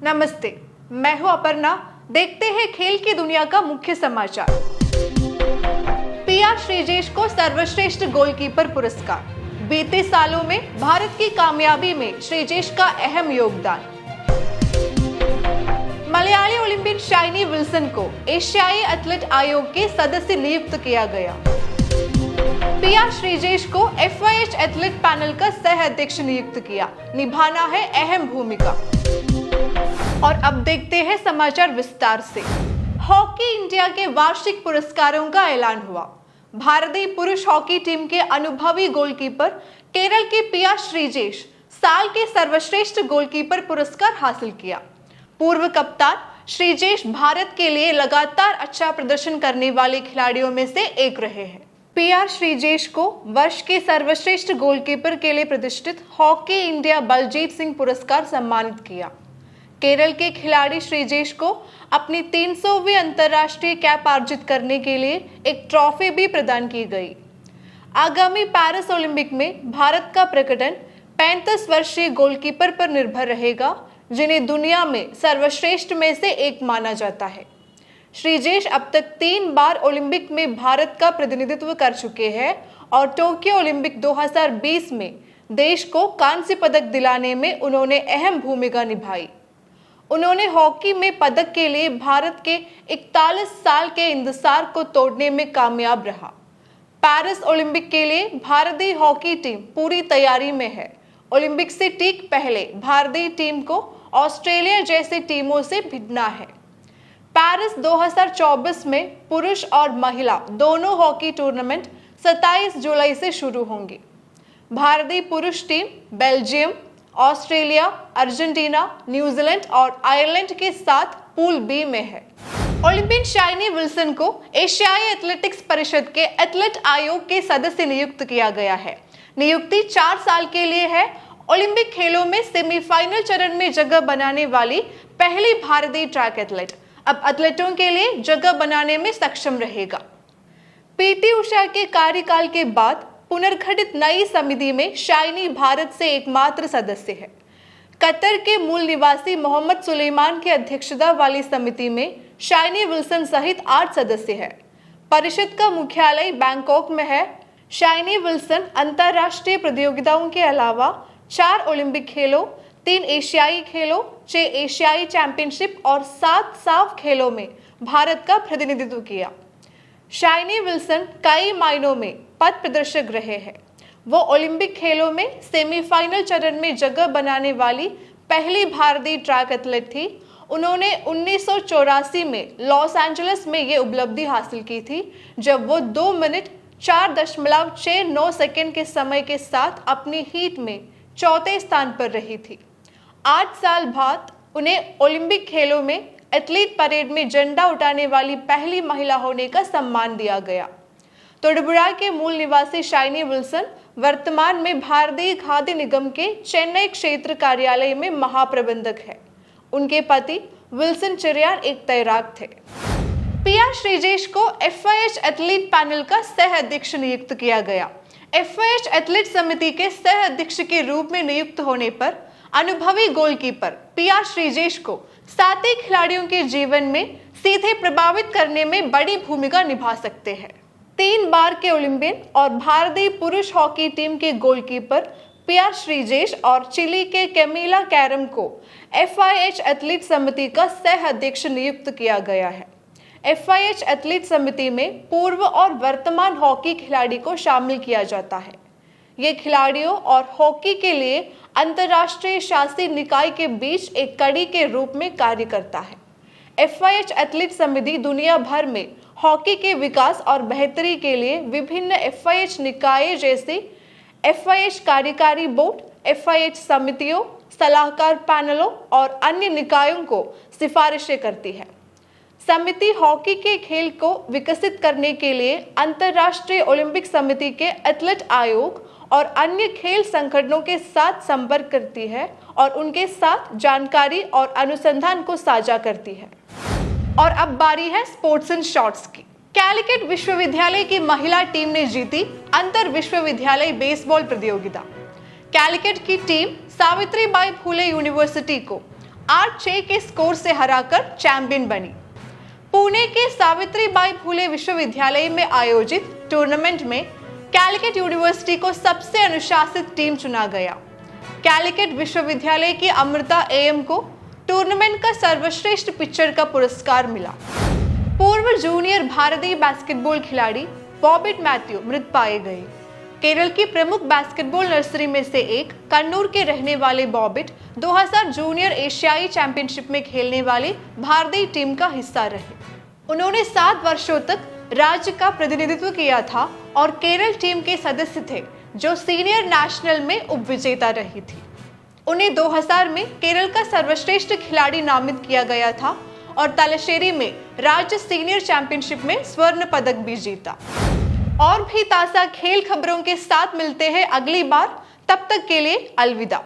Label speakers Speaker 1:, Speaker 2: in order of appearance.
Speaker 1: नमस्ते, मैं हूं अपर्णा। देखते हैं खेल की दुनिया का मुख्य समाचार। पीआर श्रीजेश को सर्वश्रेष्ठ गोलकीपर पुरस्कार। बीते सालों में भारत की कामयाबी में श्रीजेश का अहम योगदान। मलयाली ओलंपियन शाइनी विल्सन को एशियाई एथलेट आयोग के सदस्य नियुक्त किया गया। पीआर श्रीजेश को FIH एथलेट पैनल का सह अध्यक्ष नियुक्त किया। निभाना है अहम भूमिका। और अब देखते हैं समाचार विस्तार से। हॉकी इंडिया के वार्षिक पुरस्कारों का ऐलान हुआ। भारतीय पुरुष हॉकी टीम के अनुभवी गोलकीपर केरल के पीआर श्रीजेश साल के सर्वश्रेष्ठ गोलकीपर पुरस्कार हासिल किया। पूर्व कप्तान श्रीजेश भारत के लिए लगातार अच्छा प्रदर्शन करने वाले खिलाड़ियों में से एक रहे हैं। पीआर श्रीजेश को वर्ष के सर्वश्रेष्ठ गोलकीपर के लिए प्रतिष्ठित हॉकी इंडिया बलजीत सिंह पुरस्कार सम्मानित किया। केरल के खिलाड़ी श्रीजेश को अपनी 300वीं अंतर्राष्ट्रीय कैप अर्जित करने के लिए एक ट्रॉफी भी प्रदान की गई। आगामी पेरिस ओलंपिक में भारत का प्रकटन 35 वर्षीय गोलकीपर पर निर्भर रहेगा, जिन्हें दुनिया में सर्वश्रेष्ठ में से एक माना जाता है। श्रीजेश अब तक 3 बार ओलंपिक में भारत का प्रतिनिधित्व कर चुके हैं और टोक्यो ओलंपिक 2020 में देश को कांस्य पदक दिलाने में उन्होंने अहम भूमिका निभाई। उन्होंने हॉकी में पदक के लिए भारत के 41 साल के इंतजार को तोड़ने में कामयाब रहा। पेरिस ओलंपिक के लिए भारतीय हॉकी टीम पूरी तैयारी में है। ओलंपिक से ठीक पहले भारतीय टीम को ऑस्ट्रेलिया जैसी टीमों से भिड़ना है। पेरिस 2024 में पुरुष और महिला दोनों हॉकी टूर्नामेंट 27 जुलाई से शुरू होंगे। भारतीय पुरुष team Belgium, Australia, Argentina, New Zealand और आयरलैंड के साथ पूल बी में है। ओलंपियन शाइनी विल्सन को एशियाई एथलेटिक्स परिषद के एथलेट आयोग के सदस्य नियुक्त किया गया है। नियुक्ति 4 साल के लिए है। ओलंपिक खेलों में सेमीफाइनल चरण में जगह बनाने वाली पहली भारतीय ट्रैक एथलेट अब एथलीटों के लिए जगह बनाने में सक्षम रहेगा। पीटी उषा के कार्यकाल के बाद पुनर्गठित नई समिति में शाइनी भारत से एकमात्र सदस्य है। कतर के मूल निवासी मोहम्मद सुलेमान की अध्यक्षता वाली समिति में शाइनी विल्सन सहित 8 सदस्य हैं। परिषद का मुख्यालय बैंकॉक में है। शाइनी विल्सन अंतर्राष्ट्रीय प्रतियोगिताओं के अलावा 4 ओलंपिक खेलों, 3 एशियाई खेलों, 6 एशियाई चैंपियनशिप और 7 साफ खेलों में भारत का प्रतिनिधित्व किया। शाइनी विल्सन कई मायनों में पथ प्रदर्शक रहे हैं। वो ओलंपिक खेलों में सेमीफाइनल चरण में जगह बनाने वाली पहली भारतीय ट्रैक एथलीट थी। उन्होंने 1984 में लॉस एंजलिस में ये उपलब्धि हासिल की थी, जब वो 2 मिनट 4.69 सेकंड के समय के साथ अपनी हीट में चौथे स्थान पर रही थी। 8 साल बाद उन्हें ओलंपिक खेलों में एथलीट परेड में झंडा उठाने वाली पहली महिला होने का सम्मान दिया गया। तोडुपुझा के मूल निवासी शाइनी विल्सन वर्तमान में भारतीय खाद्य निगम के चेन्नई क्षेत्र कार्यालय में महाप्रबंधक है। उनके पति विल्सन चिरियान एक तैराक थे। पीआर श्रीजेश को FIH एथलीट पैनल का सह अध्यक्ष नियुक्त किया गया। FIH एथलीट समिति के सह अध्यक्ष के रूप में नियुक्त होने पर अनुभवी गोलकीपर पीआर श्रीजेश को साथी खिलाड़ियों के जीवन में सीधे प्रभावित करने में बड़ी भूमिका निभा सकते हैं। 3 बार के ओलंपियन और भारतीय पुरुष हॉकी टीम के गोलकीपर पीआर श्रीजेश और चिली के कैमिला कैरम को FIH एथलीट समिति का सह अध्यक्ष नियुक्त किया गया है। FIH एथलीट समिति में पूर्व और वर्तमान हॉकी खिलाड़ी को शामिल किया जाता है। ये खिलाड़ियों और हॉकी के लिए अंतर्राष्ट्रीय शासी निकाय के बीच एक कड़ी के रूप में कार्य करता है। FIH एथलीट समिति दुनिया भर में हॉकी के विकास और बेहतरी के लिए विभिन्न FIH निकाय जैसे FIH कार्यकारी बोर्ड, FIH समितियों, सलाहकार पैनलों और अन्य निकायों को सिफारिशें करती है। समिति हॉकी के खेल को विकसित करने के लिए अंतर्राष्ट्रीय ओलंपिक समिति के एथलेट आयोग और अन्य खेल संगठनों के साथ संपर्क करती है और उनके साथ जानकारी और अनुसंधान को साझा करती है। और अब बारी है स्पोर्ट्स एंड शॉर्ट्स की। कैलिकट विश्वविद्यालय की महिला टीम ने जीती अंतर विश्वविद्यालय बेसबॉल प्रतियोगिता। कैलिकट की टीम सावित्रीबाई फुले यूनिवर्सिटी को 8-6 के स्कोर से हराकर चैंपियन बनी। पुणे के सावित्रीबाई फुले विश्वविद्यालय में आयोजित टूर्नामेंट में कैलिकट यूनिवर्सिटी को सबसे अनुशासित टीम चुना गया। कैलिकट विश्वविद्यालय की अमृता एम को टूर्नामेंट का सर्वश्रेष्ठ पिचर का पुरस्कार मिला। पूर्व जूनियर भारतीय बास्केटबॉल खिलाड़ी बॉबिट मैथ्यू मृत पाए गए। केरल की प्रमुख बास्केटबॉल नर्सरी में से एक कन्नूर के रहने वाले बॉबिट 2000 जूनियर एशियाई चैंपियनशिप में खेलने वाली भारतीय टीम का हिस्सा रहे। उन्होंने 7 वर्षों तक राज्य का प्रतिनिधित्व किया था और केरल टीम के सदस्य थे जो सीनियर नेशनल में उपविजेता रही थी। उन्हें 2000 में केरल का सर्वश्रेष्ठ खिलाड़ी नामित किया गया था और तलश्शेरी में राज्य सीनियर चैंपियनशिप में स्वर्ण पदक भी जीता। और भी ताज़ा खेल खबरों के साथ मिलते हैं अगली बार, तब तक के लिए अलविदा।